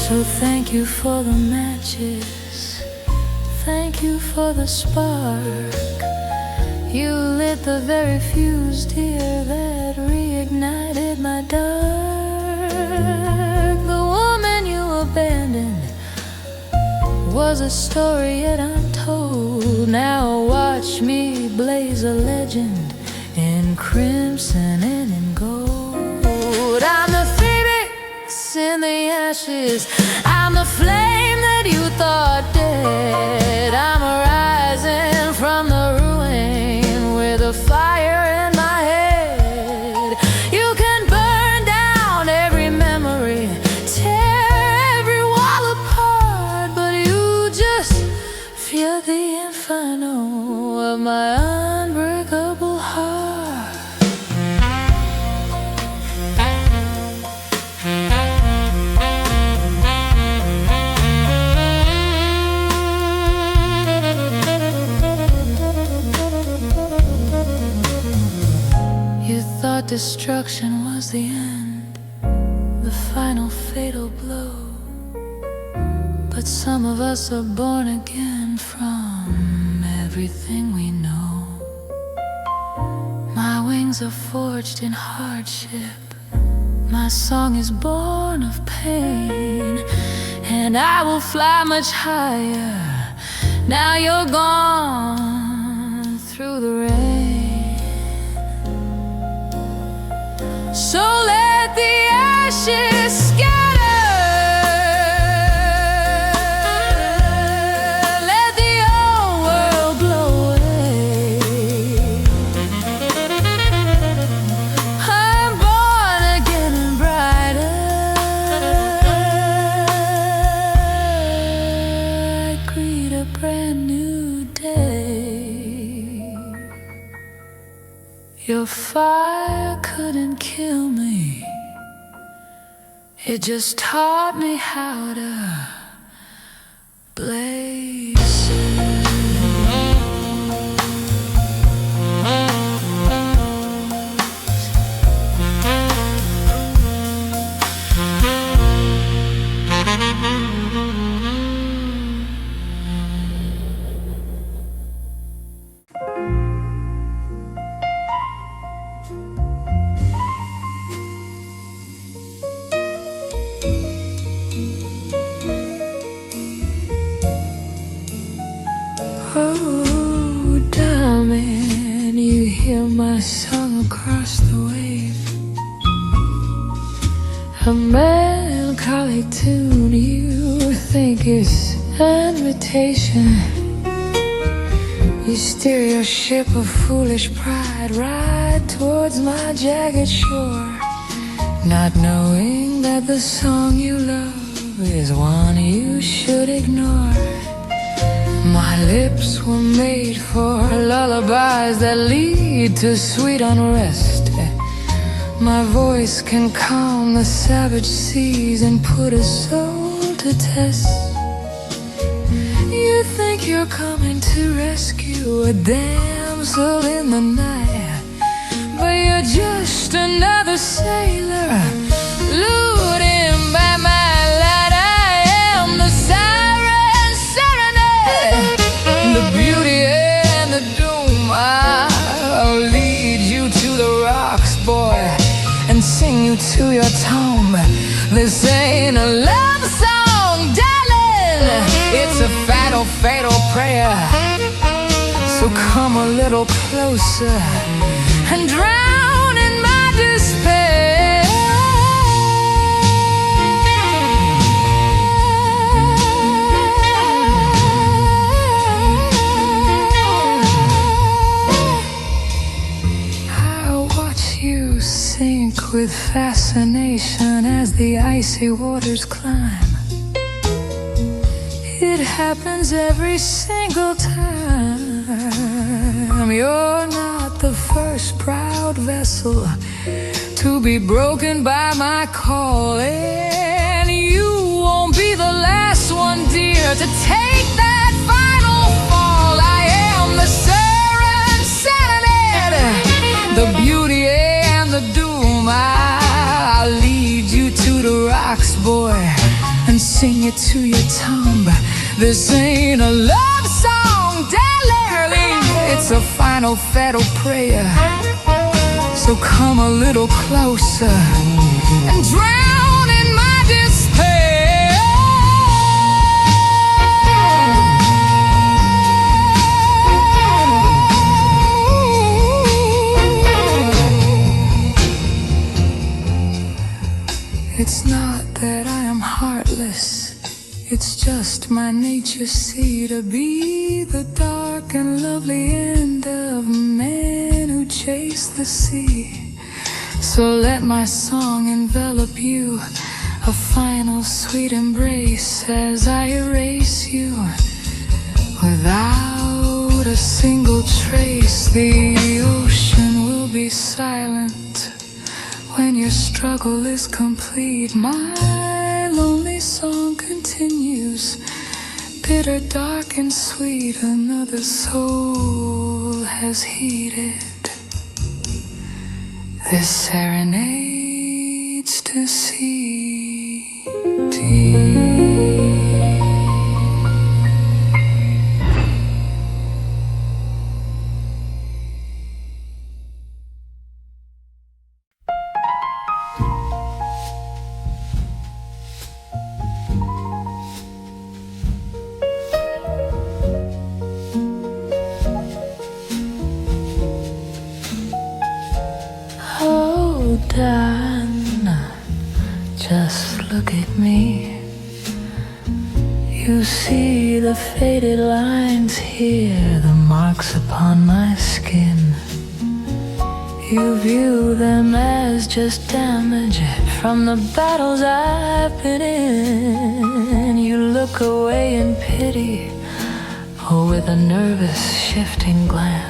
So thank you for the matches, thank you for the spark. You lit the very fuse, dear, that reignited my dark. The woman you abandoned was a story yet untold. Now watch me blaze a legend in crimson and in gold. I'm the phoenix in the ashes, I'm the flame that you thought dead. I'm rising from the ruin with a fire destruction was the end, the final fatal blow. But some of us are born again from everything we know. My wings are forged in hardship, my song is born of pain, and I will fly much higher now you're gone through the rain. So let the ashes scatter, let the old world blow away. I'm born again and brighter, I greet a brand new day. Your fire couldn't kill me, it just taught me how to blaze. Oh, darling, you hear my song across the wave, a melancholy tune you think is an invitation. You steer your ship of foolish pride right towards my jagged shore, not knowing that the song you love is one you should ignore. My lips were made for lullabies that lead to sweet unrest. My voice can calm the savage seas and put a soul to test. You think you're coming to rescue a damsel in the night, but you're just another sailor lured in by my light. I am the Siren, Serenade, the beauty and the doom. I'll lead you to the rocks, boy, and sing you to your tomb. This ain't a love song, darling, it's a fatal, fatal prayer. So come a little closer and drown in my despair. I watch you sink with fascination as the icy waters climb. It happens every single time. You're not the first proud vessel to be broken by my call, and you won't be the last one, dear, to take that final fall. I am the Siren, Serenade, the beauty and the doom. I'll lead you to the rocks, boy, and sing you to your tomb. This ain't a love song, darling, it's a final fatal prayer. So come a little closer and drown in my despair. It's not that I am heartless, it's just my nature, see, to be the dark and lovely end of men who chase the sea. So let my song envelop you, a final sweet embrace, as I erase you without a single trace. The ocean will be silent when your struggle is complete. My lonely song continues, bitter, dark, and sweet. Another soul has heeded This serenades to see deep. Just look at me. You see the faded lines here, the marks upon my skin. You view them as just damage from the battles I've been in. You look away in pity, or with a nervous shifting glance.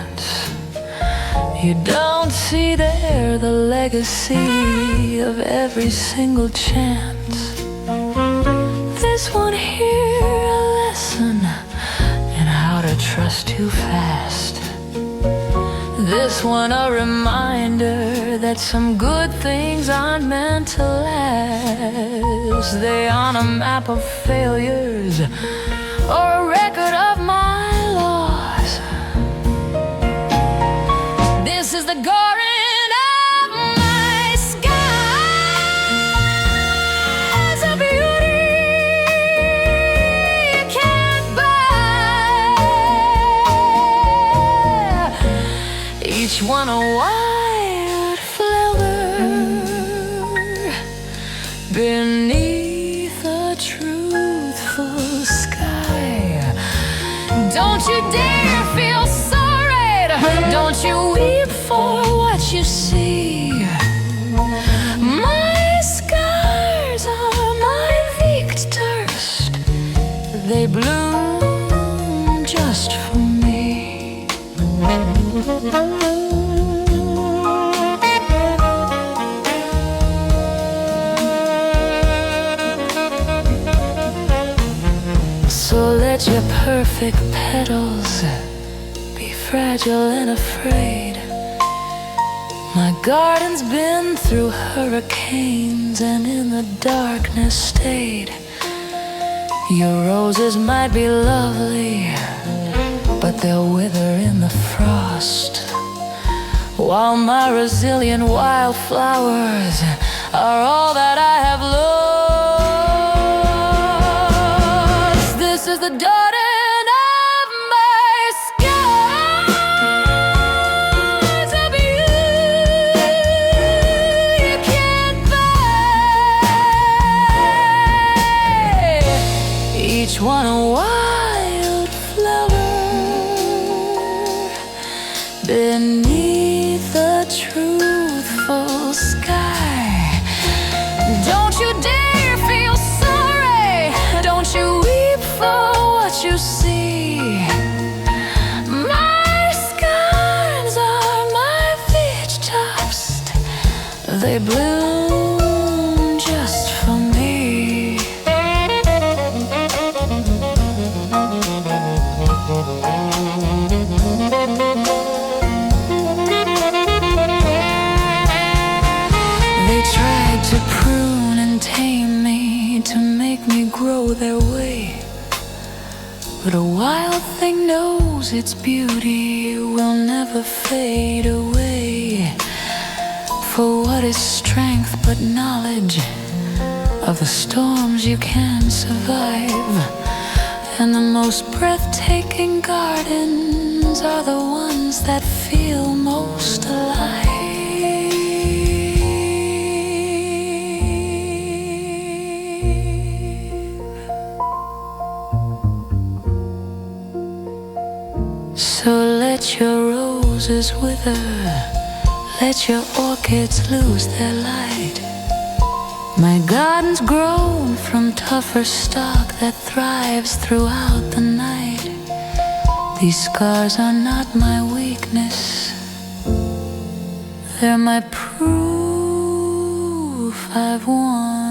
You don't see there the legacy of every single chance. This one here, a lesson in how to trust too fast. This one, a reminder that some good things aren't meant to last. They aren't a map of failures or a record of my loss. This is the garden of my skies, a beauty you can't buy. Each one a wild flower beneath a truthful sky. Don't you dare feel sorry, don't you weep for what you see. My scars are my victors, they bloom just for me. So let your perfect petals be fragile and afraid. My garden's been through hurricanes and in the darkness stayed. Your roses might be lovely, but they'll wither in the frost, while my resilient wildflowers are all that I have lost. This is the dark one a wild flower beneath a truthful sky. Don't you dare feel sorry, don't you weep for what you see. My scars are my peach tops, they bloom just for me. They tried to prune and tame me, to make me grow their way. But a wild thing knows its beauty will never fade away. For what is strength but knowledge of the storms you can survive? And the most breathtaking gardens are the ones that feel most alive. So let your roses wither, let your orchids lose their light. My garden's grown from tougher stock that thrives throughout the night. These scars are not my weakness, they're my proof I've won.